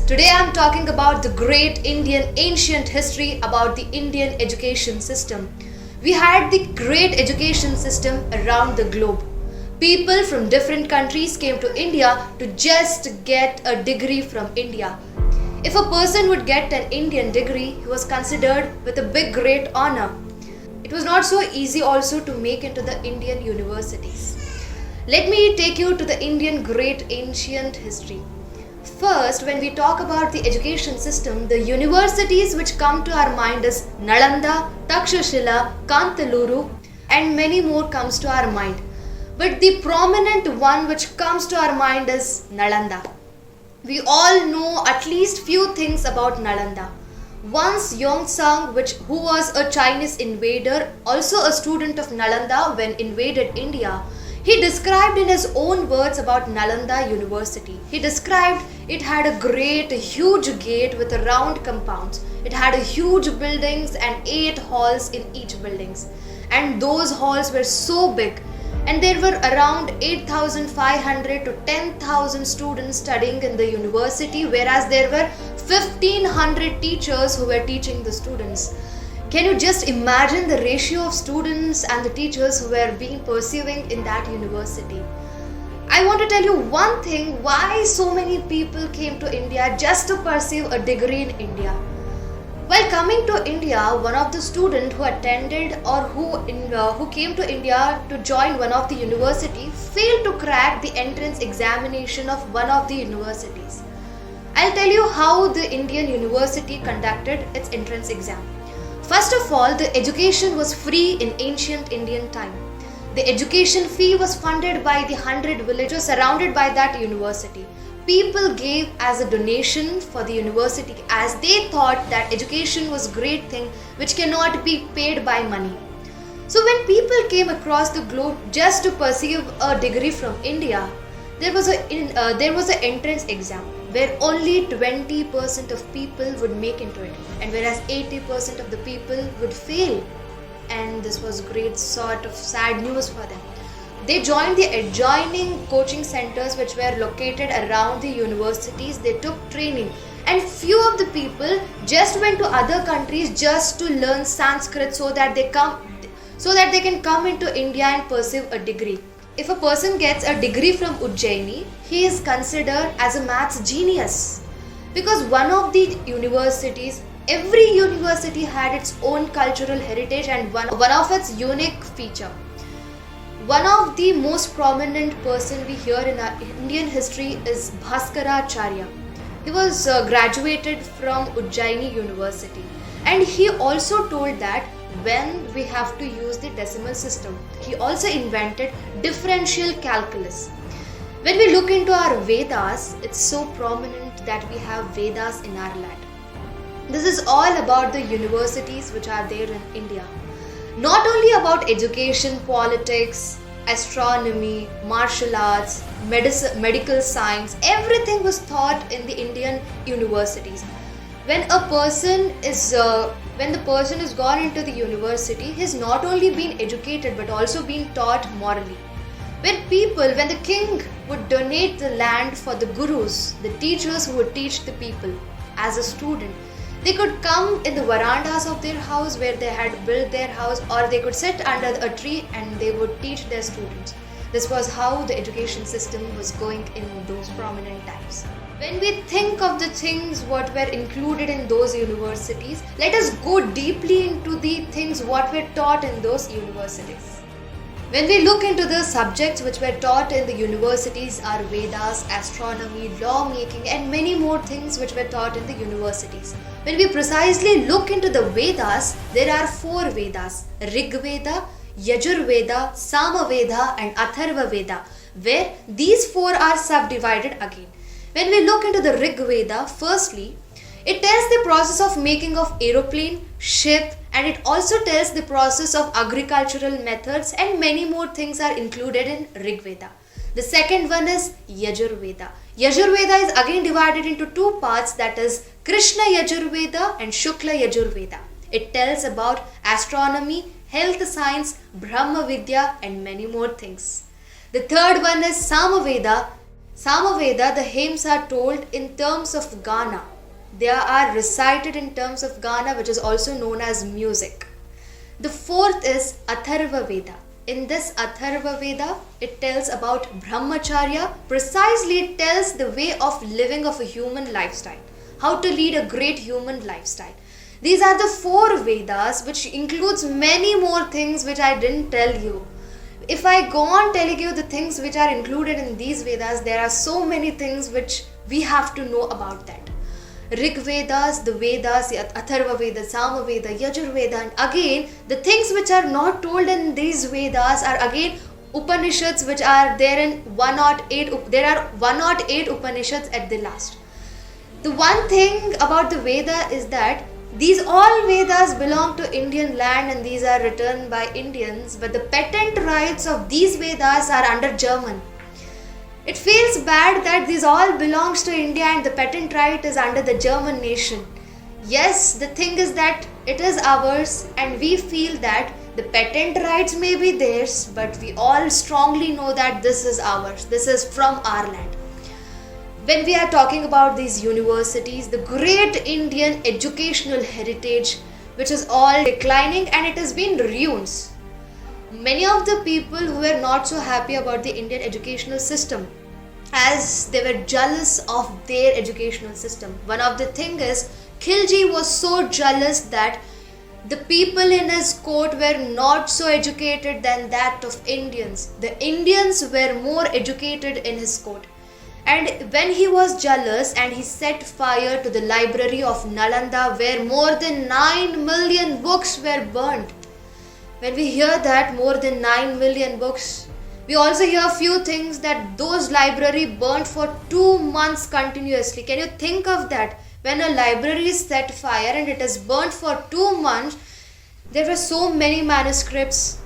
Today I am talking about the great Indian ancient history about the Indian education system. We had the great education system around the globe. People from different countries came to India to just get a degree from India. If a person would get an Indian degree, he was considered with a big great honor. It was not so easy also to make into the Indian universities. Let me take you to the Indian great ancient history. First, when we talk about the education system, the universities which come to our mind is Nalanda, Takshashila, Kantaluru and many more comes to our mind. But the prominent one which comes to our mind is Nalanda. We all know at least few things about Nalanda. Once Yongzheng, who was a Chinese invader, also a student of Nalanda when invaded India, he described in his own words about Nalanda University. He described it had a great, huge gate with a round compounds. It had a huge buildings and 8 halls in each buildings. And those halls were so big. And there were around 8,500 to 10,000 students studying in the university, whereas there were 1,500 teachers who were teaching the students. Can you just imagine the ratio of students and the teachers who were being pursuing in that university? I want to tell you one thing, why so many people came to India just to pursue a degree in India. While coming to India, one of the students who attended or who came to India to join one of the university failed to crack the entrance examination of one of the universities. I'll tell you how the Indian university conducted its entrance exam. First of all, the education was free in ancient Indian time. The education fee was funded by the 100 villages surrounded by that university. People gave as a donation for the university as they thought that education was a great thing which cannot be paid by money. So when people came across the globe just to pursue a degree from India, there was an entrance exam where only 20% of people would make into it, and whereas 80% of the people would fail. And this was great sort of sad news for them. They joined the adjoining coaching centers which were located around the universities. They took training, and few of the people just went to other countries just to learn Sanskrit so that they can come into India and pursue a degree. If a person gets a degree from Ujjaini, he is considered as a maths genius, because one of the universities, every university had its own cultural heritage and one of its unique feature. One of the most prominent person we hear in our Indian history is Bhaskaracharya. He was graduated from Ujjaini University, and he also told that when we have to use the decimal system, he also invented differential calculus. When we look into our Vedas, it's so prominent that we have Vedas in our land. This is all about the universities which are there in India. Not only about education, politics, astronomy, martial arts, medical science, everything was taught in the Indian universities. When the person is gone into the university, he has not only been educated but also been taught morally. When the king would donate the land for the gurus, the teachers who would teach the people as a student, they could come in the verandas of their house where they had built their house, or they could sit under a tree and they would teach their students. This was how the education system was going in those prominent times. When we think of the things what were included in those universities, let us go deeply into the things what were taught in those universities. When we look into the subjects which were taught in the universities are Vedas, astronomy, lawmaking and many more things which were taught in the universities. When we precisely look into the Vedas, there are 4 Vedas: Rig Veda, Yajur Veda, Sama Veda and Atharva Veda, where these 4 are subdivided again. When we look into the Rig Veda, firstly, it tells the process of making of aeroplane, ship, and it also tells the process of agricultural methods, and many more things are included in Rig Veda. The second one is Yajur Veda. Yajur Veda is again divided into 2 parts, that is Krishna Yajur Veda and Shukla Yajur Veda. It tells about astronomy, health science, Brahma Vidya and many more things. The third one is Sama Veda. Samaveda, the hymns are told in terms of Gana. They are recited in terms of Gana, which is also known as music. The fourth is Atharva Veda. In this Atharva Veda, it tells about Brahmacharya. Precisely, it tells the way of living of a human lifestyle, how to lead a great human lifestyle. These are the four Vedas, which includes many more things which I didn't tell you. If I go on telling you the things which are included in these Vedas, there are so many things which we have to know about that. Rig Vedas, the Vedas, the Atharva Veda, Sama Veda, Yajur Veda, and again the things which are not told in these Vedas are again Upanishads, which are there in 108. There are 108 Upanishads at the last. The one thing about the Veda is that these all Vedas belong to Indian land and these are written by Indians, but the patent rights of these Vedas are under German. It feels bad that this all belongs to India and the patent right is under the German nation. Yes, the thing is that it is ours and we feel that the patent rights may be theirs, but we all strongly know that this is ours, this is from our land. When we are talking about these universities, the great Indian educational heritage, which is all declining and it has been ruins. Many of the people who were not so happy about the Indian educational system, as they were jealous of their educational system. One of the things is, Khilji was so jealous that the people in his court were not so educated than that of Indians. The Indians were more educated in his court. And when he was jealous and he set fire to the library of Nalanda, where more than 9 million books were burnt. When we hear that more than 9 million books, we also hear a few things that those library burnt for 2 months continuously. Can you think of that? When a library is set fire and it is burnt for 2 months, there were so many manuscripts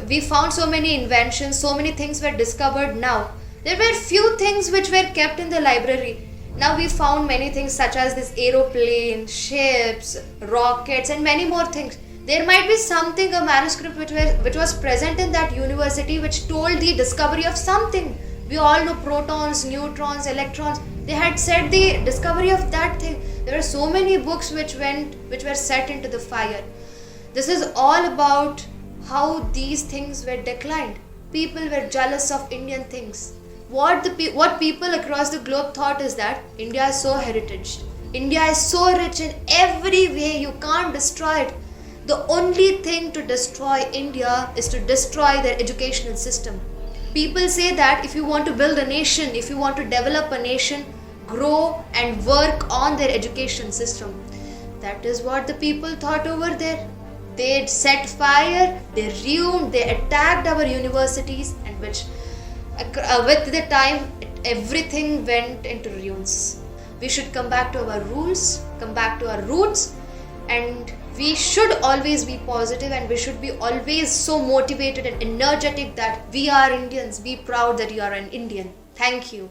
we found so many inventions, so many things were discovered now. There were few things which were kept in the library. Now we found many things such as this aeroplane, ships, rockets and many more things. There might be something, a manuscript which was present in that university which told the discovery of something. We all know protons, neutrons, electrons. They had said the discovery of that thing. There were so many books which were set into the fire. This is all about how these things were declined. People were jealous of Indian things. What people across the globe thought is that India is so heritage. India is so rich in every way, you can't destroy it. The only thing to destroy India is to destroy their educational system. People say that if you want to build a nation, if you want to develop a nation, grow and work on their education system. That is what the people thought over there. They set fire, they ruined, they attacked our universities, and with the time everything went into ruins. We should come back to our rules, come back to our roots, and we should always be positive and we should be always so motivated and energetic that we are Indians. Be proud that you are an Indian. Thank you.